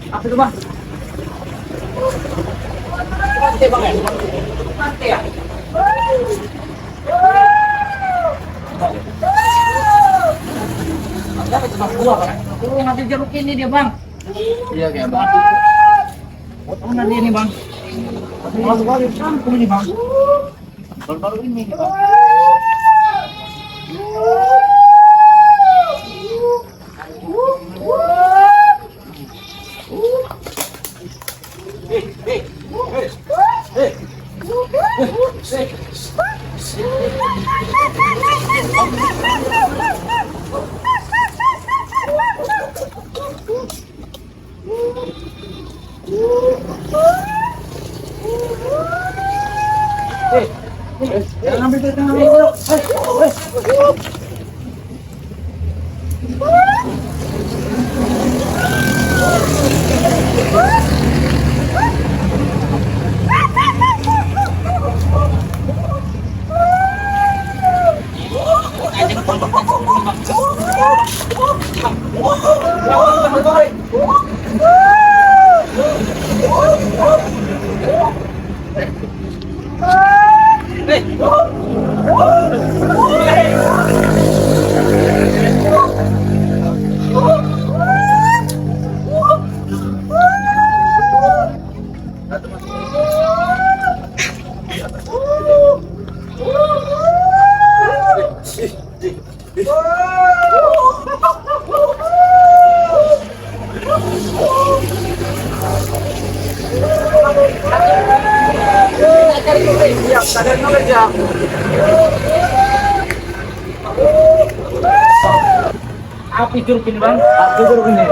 Apa itu bang? Mati bang ya? Mati ya? Ada itu bang buah bang? Tuh ngambil jeruk ini dia bang. Iya kayak bang. Potongan dia nih bang. Baru-baru kampung ini bang. Baru-baru ini bang. Jangan ambil itu, jangan ambil. Api jeruk ini bang, api jeruk ini.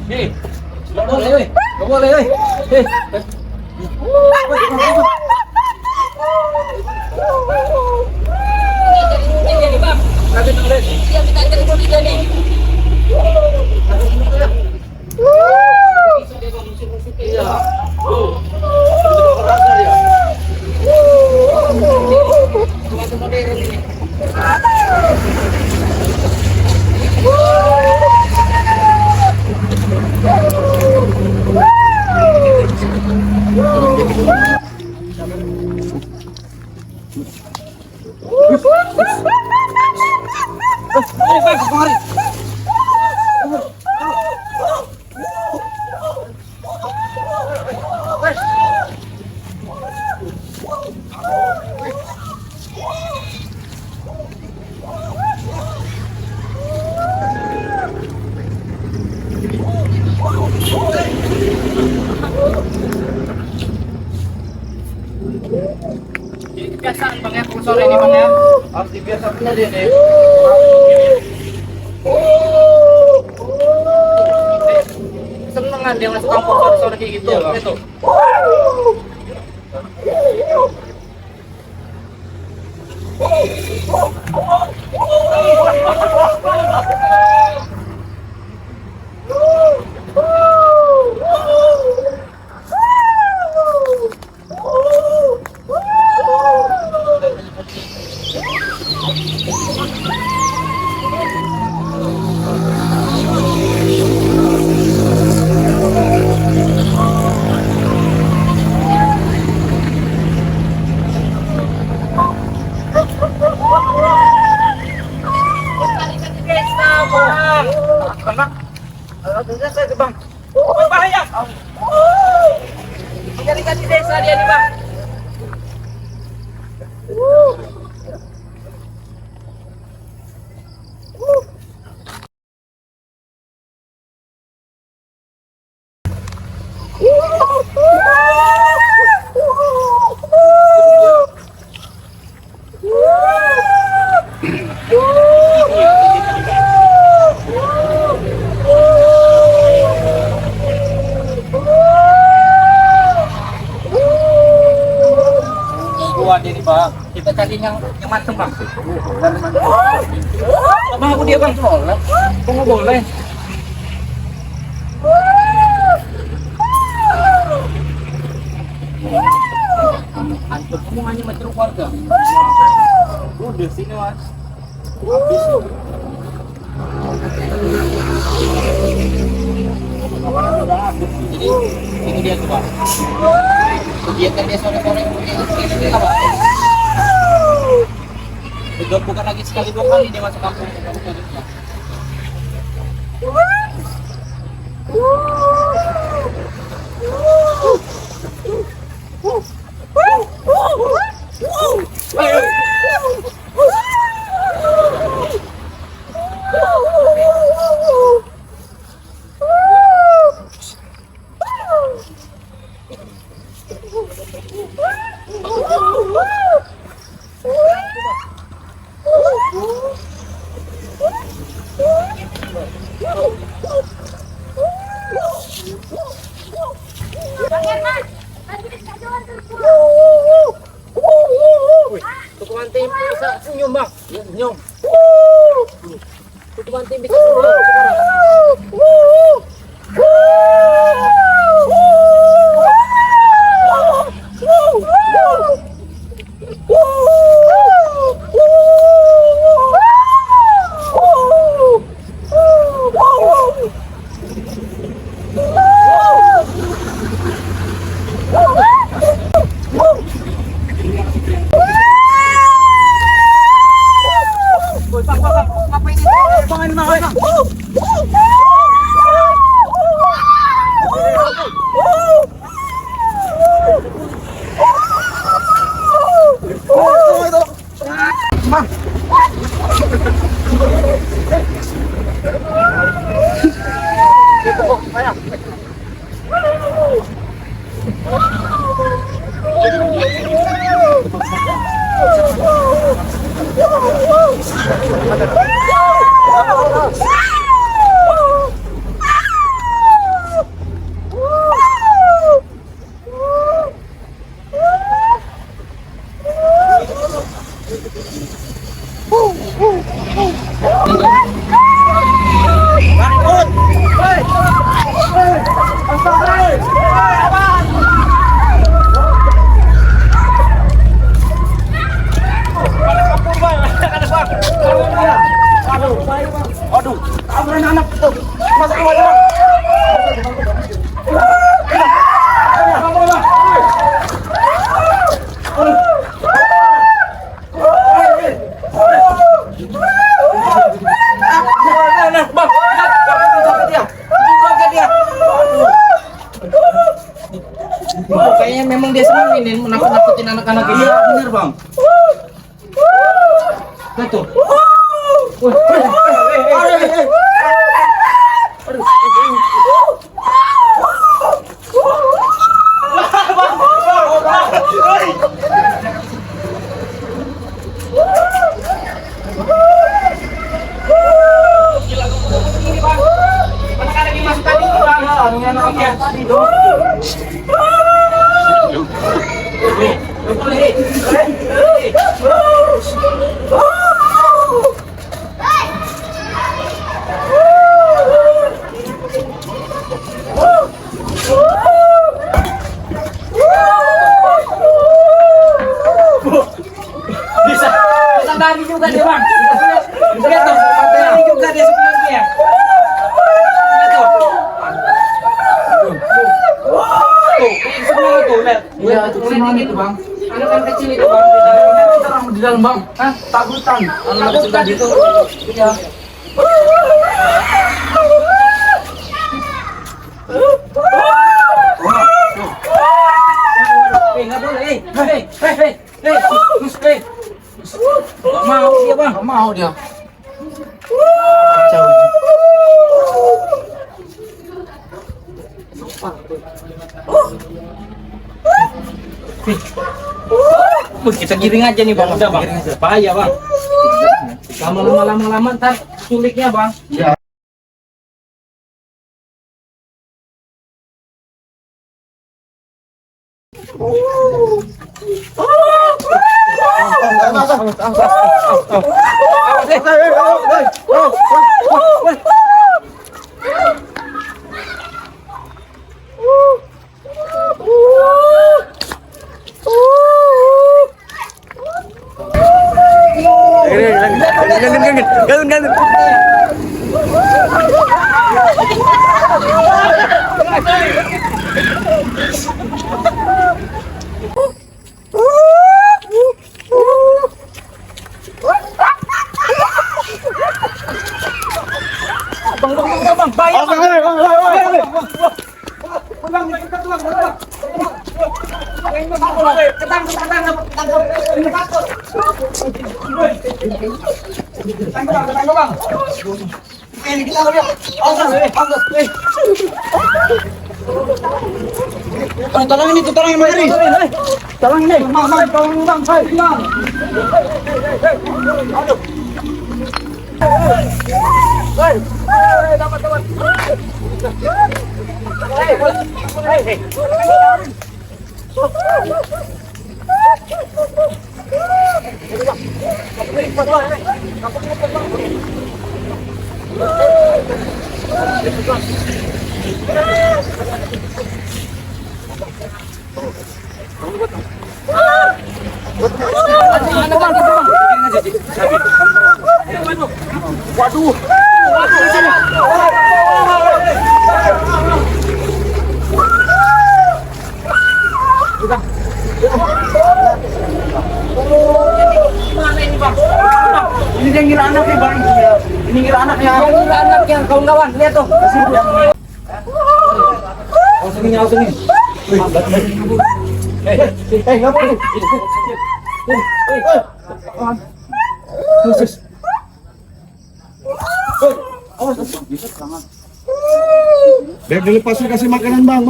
Hei, nggak boleh, weh, nggak boleh, weh. Ini kebiasaan bang ya, kalau sore ini bang ya. Harus dibiasakan dia nih. Senengan dia masuk kampung sore-sore kayak gitu. Gitu. keluar dia nih bang. Kita cari yang mateng bang. Abang aku dia bang. Boleh. Kok nggak boleh? Antum kamu hanya macam keluarga. Udah sini mas. Habis. Jadi itu dia tuh pak. Kegiatan dia sore-sore ini apa? Udah bukan lagi sekali 2 kali dia masuk kampung. Tukumantin bisa senyum bang, ya, senyum. Tukumantin bisa senyum sekarang. Aduh, tabrakan anak itu. Masuk ke mana? Kayaknya memang dia senang ini menakut-nakutin anak-anak ini. Iya, bener bang. Betul. Lari juga dia bang, lihat tuh, lari juga dia sebenarnya. Lihat tuh, semua tuh, lihat. Iya, semua itu bang. Anak kecil itu bang, di dalam bang. Hah? Takutan. Anak kecil tadi itu. Iya. Nggak boleh, Gak mau dia bang, gak mau dia. Kacau. Kita giring aja nih bang, udah bang. Bahaya bang. Lama-lama ntar suliknya bang. Ya. Tolongin itu, tolongin Mary. Tolongin nih, tolongin bang, bang. Dapat. Waduh. Mana ini bang? Ini dia ngira anak nih bang. Ini ngira anaknya. Yang ngira anaknya kawan-kawan. Lihat tuh. Langsung ini. Nggak boleh. Biar dilepasin kasih makanan bang.